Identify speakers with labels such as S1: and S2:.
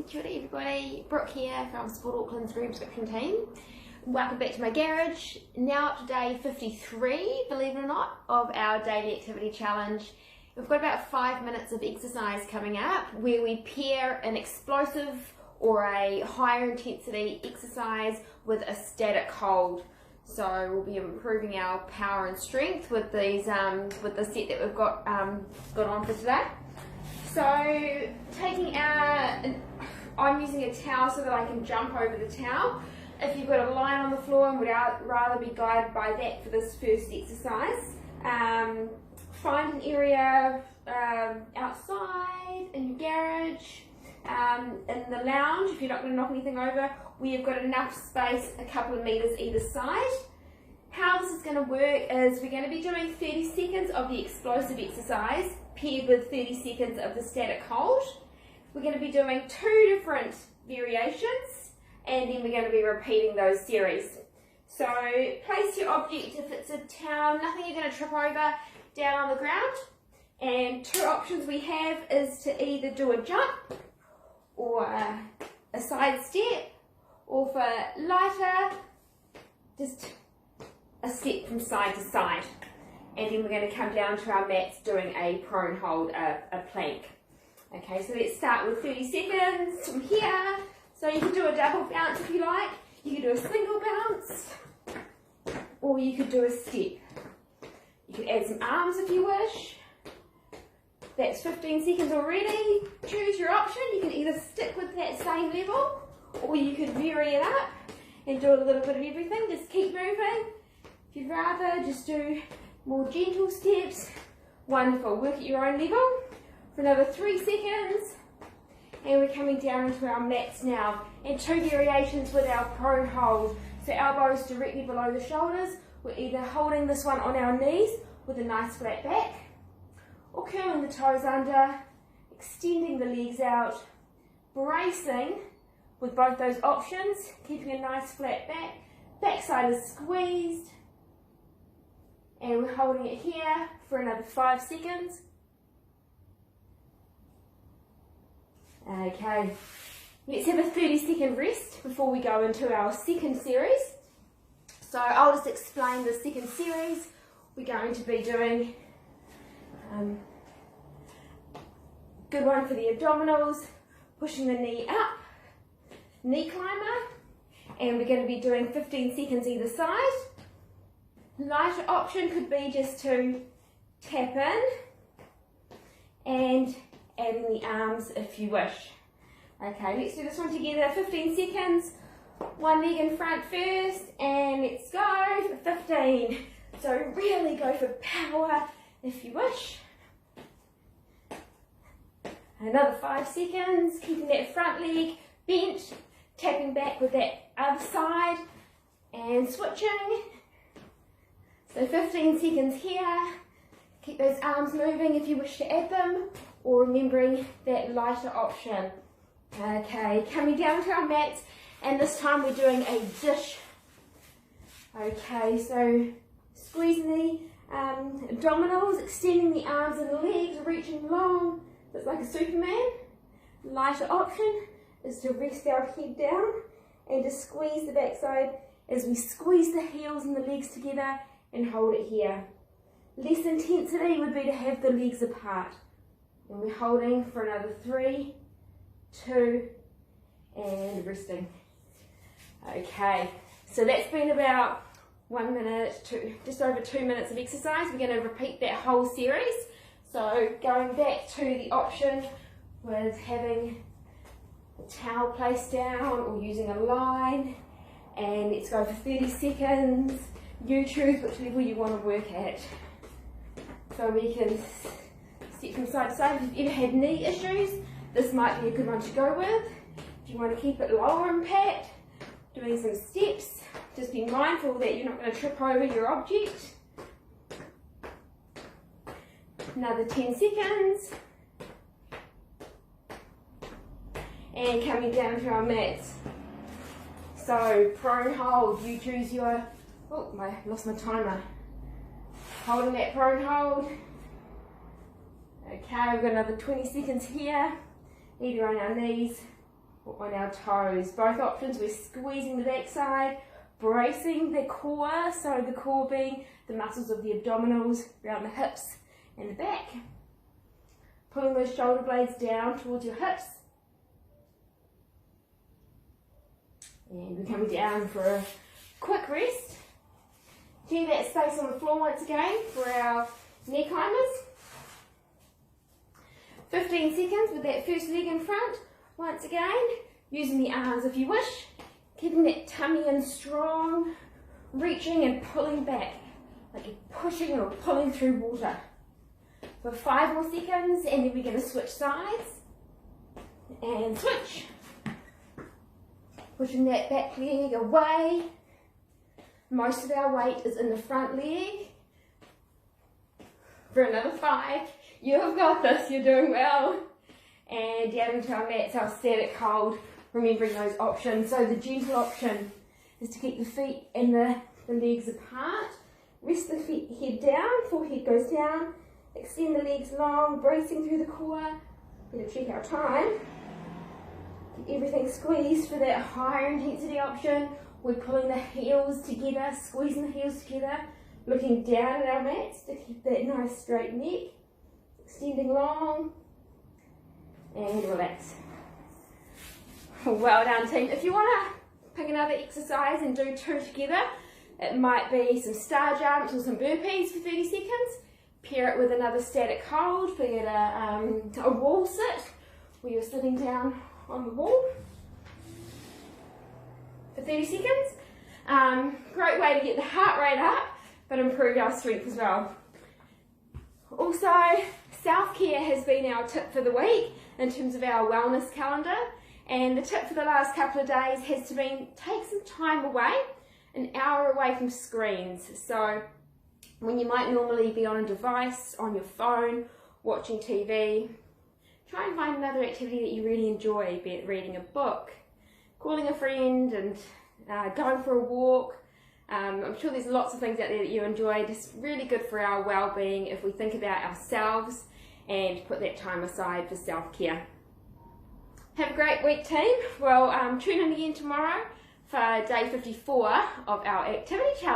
S1: Kia ora everybody, Brooke here from Sport Auckland's Green Prescription team. Welcome back to my garage. Now up to day 53, believe it or not, of our daily activity challenge. We've got about 5 minutes of exercise coming up where we pair an explosive or a higher intensity exercise with a static hold. So we'll be improving our power and strength with these with the set that we've got on for today. So I'm using a towel so that I can jump over the towel. If you've got a line on the floor and would rather be guided by that for this first exercise, find an area outside, in your garage, in the lounge if you're not going to knock anything over, where you've got enough space, a couple of meters either side. How this is going to work is we're going to be doing 30 seconds of the explosive exercise paired with 30 seconds of the static hold. We're going to be doing 2 different variations and then we're going to be repeating those series. So place your object, if it's a towel, nothing you're going to trip over, down on the ground. And 2 options we have is to either do a jump or a side step, or for lighter, just a step from side to side. And then we're going to come down to our mats doing a prone hold, a plank. Okay, so let's start with 30 seconds from here. So you can do a double bounce if you like, you can do a single bounce, or you could do a step. You could add some arms if you wish. That's 15 seconds already. Choose your option. You can either stick with that same level, or you could vary it up and do a little bit of everything. Just keep moving. If you'd rather, just do more gentle steps. Wonderful. Work at your own level for another 3 seconds. And we're coming down into our mats now. And 2 variations with our prone hold. So elbows directly below the shoulders. We're either holding this one on our knees with a nice flat back, or curling the toes under, extending the legs out, bracing with both those options, keeping a nice flat back. Backside is squeezed. And we're holding it here for another 5 seconds. Okay, let's have a 30-second rest before we go into our second series. So I'll just explain the second series. We're going to be doing good one for the abdominals, pushing the knee up, knee climber, and we're going to be doing 15 seconds either side. Lighter option could be just to tap in and adding the arms if you wish. Okay, let's do this one together. 15 seconds, one leg in front first, and let's go for 15. So really go for power if you wish. Another 5 seconds, keeping that front leg bent, tapping back with that other side, and switching. So 15 seconds here. Keep those arms moving if you wish to add them, or remembering that lighter option. Okay, coming down to our mats, and this time we're doing a dish. Okay, so squeezing the abdominals, extending the arms and the legs, reaching long. It's like a Superman. Lighter option is to rest our head down and to squeeze the backside as we squeeze the heels and the legs together and hold it here. Less intensity would be to have the legs apart. And we're holding for another 3, 2, and resting. Okay, so that's been about 1 minute, just over 2 minutes of exercise. We're going to repeat that whole series. So going back to the option with having a towel placed down or using a line, and let's go for 30 seconds. You choose which level you want to work at. So we can step from side to side. If you've ever had knee issues, this might be a good one to go with. If you want to keep it lower impact, doing some steps, just be mindful that you're not going to trip over your object. Another 10 seconds. And coming down to our mats. So prone hold, you choose your, lost my timer. Holding that prone hold. Okay, we've got another 20 seconds here, either on our knees on our toes. Both options, we're squeezing the backside, bracing the core, so the core being the muscles of the abdominals around the hips and the back. Pulling those shoulder blades down towards your hips. And we're coming down for a quick rest. Clear that space on the floor once again for our neck climbers. 15 seconds with that first leg in front. Once again, using the arms if you wish. Keeping that tummy in strong. Reaching and pulling back. Like you're pushing or pulling through water. For 5 more seconds, and then we're going to switch sides. And switch. Pushing that back leg away. Most of our weight is in the front leg. For another 5. You have got this, you're doing well. And down into our mats, our static hold, remembering those options. So the gentle option is to keep the feet and the legs apart. Rest the feet, head down, forehead goes down. Extend the legs long, bracing through the core. We're going to check our time. Keep everything squeezed for that higher intensity option. We're pulling the heels together, squeezing the heels together, looking down at our mats to keep that nice straight neck. Extending long and relax. Well done, team. If you want to pick another exercise and do 2 together, it might be some star jumps or some burpees for 30 seconds. Pair it with another static hold, be it a wall sit where you're sitting down on the wall for 30 seconds. Great way to get the heart rate up, but improve our strength as well. Also, self-care has been our tip for the week in terms of our wellness calendar, and the tip for the last couple of days has been take some time away, an hour away from screens. So when you might normally be on a device, on your phone, watching TV, try and find another activity that you really enjoy, be it reading a book, calling a friend and going for a walk. I'm sure there's lots of things out there that you enjoy. It's really good for our well-being if we think about ourselves and put that time aside for self-care. Have a great week, team. Well, tune in again tomorrow for day 54 of our activity challenge.